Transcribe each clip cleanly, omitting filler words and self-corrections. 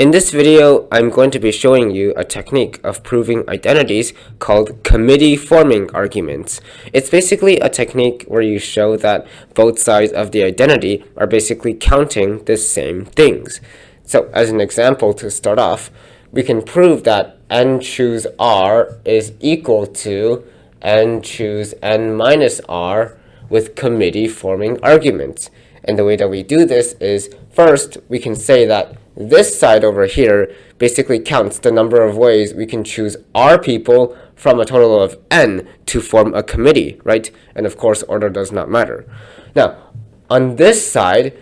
In this video, I'm going to be showing you a technique of proving identities called committee forming arguments. It's basically a technique where you show that both sides of the identity are basically counting the same things. So as an example to start off, we can prove that n choose r is equal to n choose n minus r with committee forming arguments. And the way that we do this is, first, we can say that this side over here basically counts the number of ways we can choose r people from a total of n to form a committee, right? And of course, order does not matter. Now, on this side,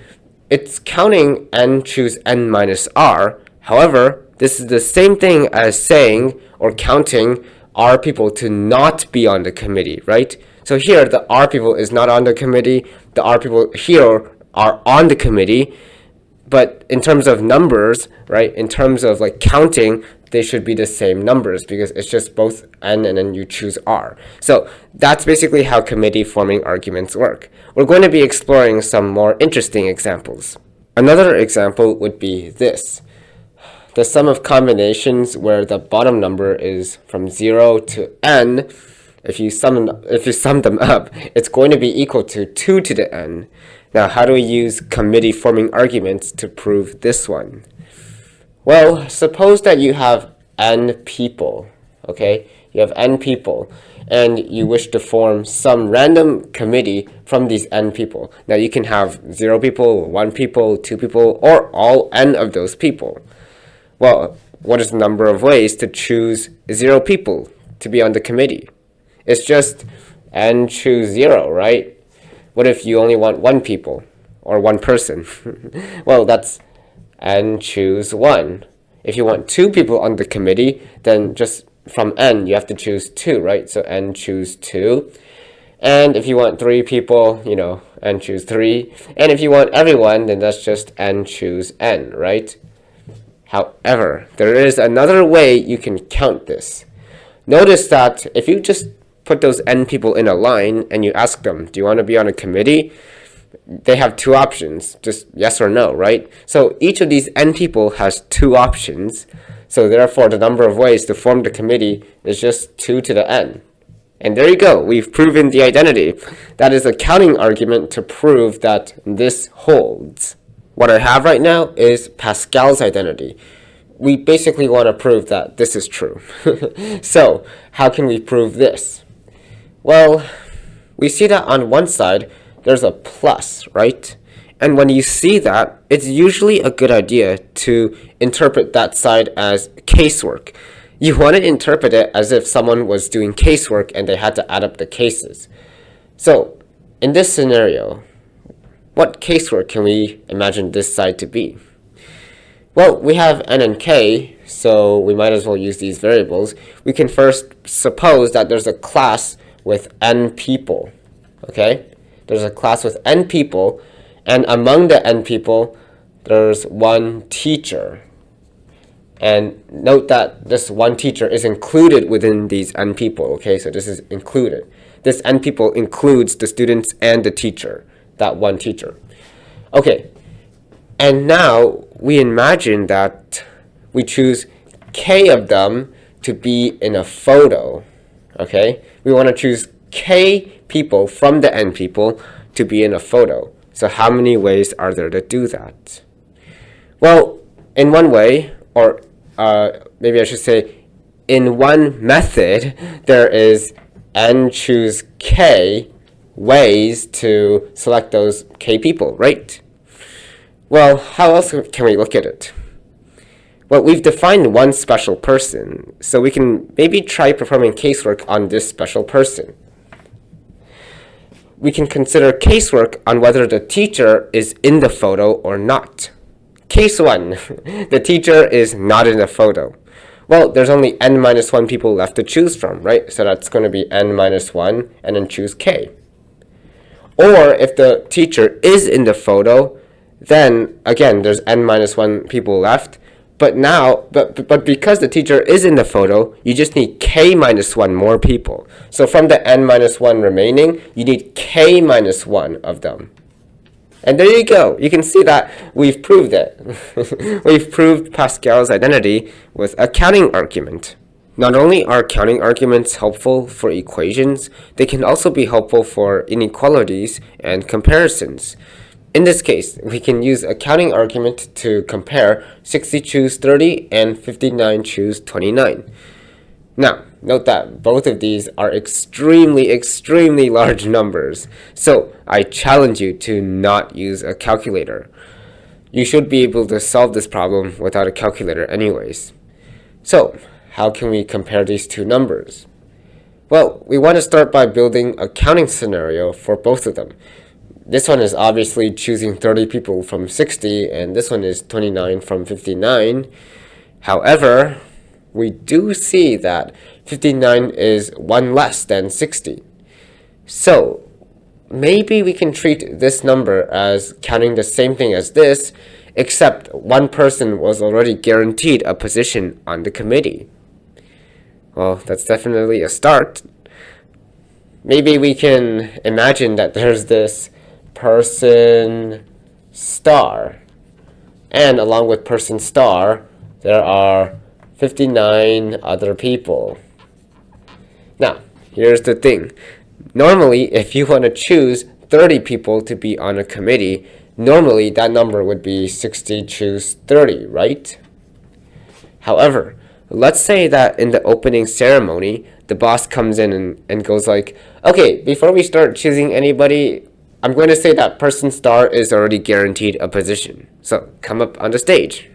it's counting n choose n minus r. However, this is the same thing as saying or counting r people to not be on the committee, right? So here, the r people is not on the committee. The r people here are on the committee. But in terms of numbers, right, in terms of like counting, they should be the same numbers because it's just both n and then you choose r. So that's basically how committee forming arguments work. We're going to be exploring some more interesting examples. Another example would be this. The sum of combinations where the bottom number is from 0 to n, if you sum them up, it's going to be equal to 2 to the n. Now, how do we use committee forming arguments to prove this one? Well, suppose that you have n people, okay? You have n people, and you wish to form some random committee from these n people. Now, you can have 0 people, 1 people, 2 people, or all n of those people. Well, what is the number of ways to choose 0 people to be on the committee? It's just n choose 0, right? What if you only want 1 people or 1 person? Well, that's n choose 1. If you want 2 people on the committee, then just from n, you have to choose 2, right? So n choose 2. And if you want 3 people, n choose 3. And if you want everyone, then that's just n choose n, right? However, there is another way you can count this. Notice that if you just put those n people in a line and you ask them, do you want to be on a committee? They have 2 options, just yes or no, right? So each of these n people has 2 options. So therefore, the number of ways to form the committee is just 2 to the n. And there you go, we've proven the identity. That is a counting argument to prove that this holds. What I have right now is Pascal's identity. We basically want to prove that this is true. So how can we prove this? Well, we see that on one side, there's a plus, right? And when you see that, it's usually a good idea to interpret that side as casework. You want to interpret it as if someone was doing casework and they had to add up the cases. So, in this scenario, what casework can we imagine this side to be? Well, we have n and k, so we might as well use these variables. We can first suppose that there's a class with n people, okay? There's a class with n people, and among the n people, there's 1 teacher. And note that this 1 teacher is included within these n people, okay? So this is included. This n people includes the students and the teacher, that 1 teacher. Okay, and now we imagine that we choose k of them to be in a photo, okay? We want to choose k people from the n people to be in a photo. So how many ways are there to do that? Well, in one way, or maybe I should say in one method, there is n choose k ways to select those k people, right? Well, how else can we look at it? Well, we've defined 1 special person, so we can maybe try performing casework on this special person. We can consider casework on whether the teacher is in the photo or not. Case 1, the teacher is not in the photo. Well, there's only n minus 1 people left to choose from, right? So that's going to be n minus 1 and then choose k. Or if the teacher is in the photo, then again, there's n minus 1 people left. But because the teacher is in the photo, you just need k minus 1 more people. So from the n minus 1 remaining, you need k minus 1 of them. And there you go. You can see that we've proved it. We've proved Pascal's identity with a counting argument. Not only are counting arguments helpful for equations, they can also be helpful for inequalities and comparisons. In this case, we can use a counting argument to compare 60 choose 30 and 59 choose 29. Now, note that both of these are extremely large numbers, so I challenge you to not use a calculator. You should be able to solve this problem without a calculator anyways. So, how can we compare these two numbers? Well, we want to start by building a counting scenario for both of them. This one is obviously choosing 30 people from 60, and this one is 29 from 59. However, we do see that 59 is one less than 60. So, maybe we can treat this number as counting the same thing as this, except one person was already guaranteed a position on the committee. Well, that's definitely a start. Maybe we can imagine that there's this person star, and along with person star, there are 59 other people. Now, here's the thing. Normally, if you want to choose 30 people to be on a committee, normally that number would be 60 choose 30, right? However, let's say that in the opening ceremony, the boss comes in and goes like, okay, before we start choosing anybody, I'm going to say that person star is already guaranteed a position. So come up on the stage.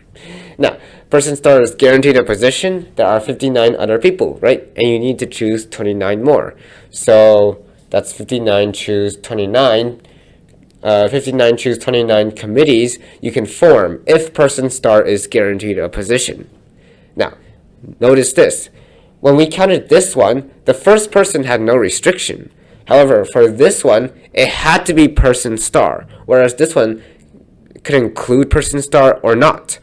Now, person star is guaranteed a position. There are 59 other people, right? And you need to choose 29 more. So that's 59 choose 29. 59 choose 29 committees you can form if person star is guaranteed a position. Now, notice this. When we counted this one, the first person had no restriction. However, for this one, it had to be person star, whereas this one could include person star or not.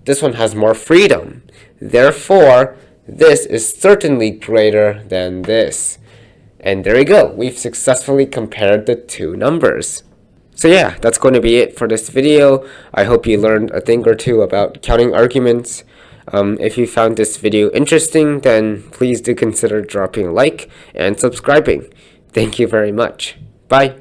This one has more freedom. Therefore, this is certainly greater than this. And there we go. We've successfully compared the two numbers. So yeah, that's going to be it for this video. I hope you learned a thing or two about counting arguments. If you found this video interesting, then please do consider dropping a like and subscribing. Thank you very much. Bye.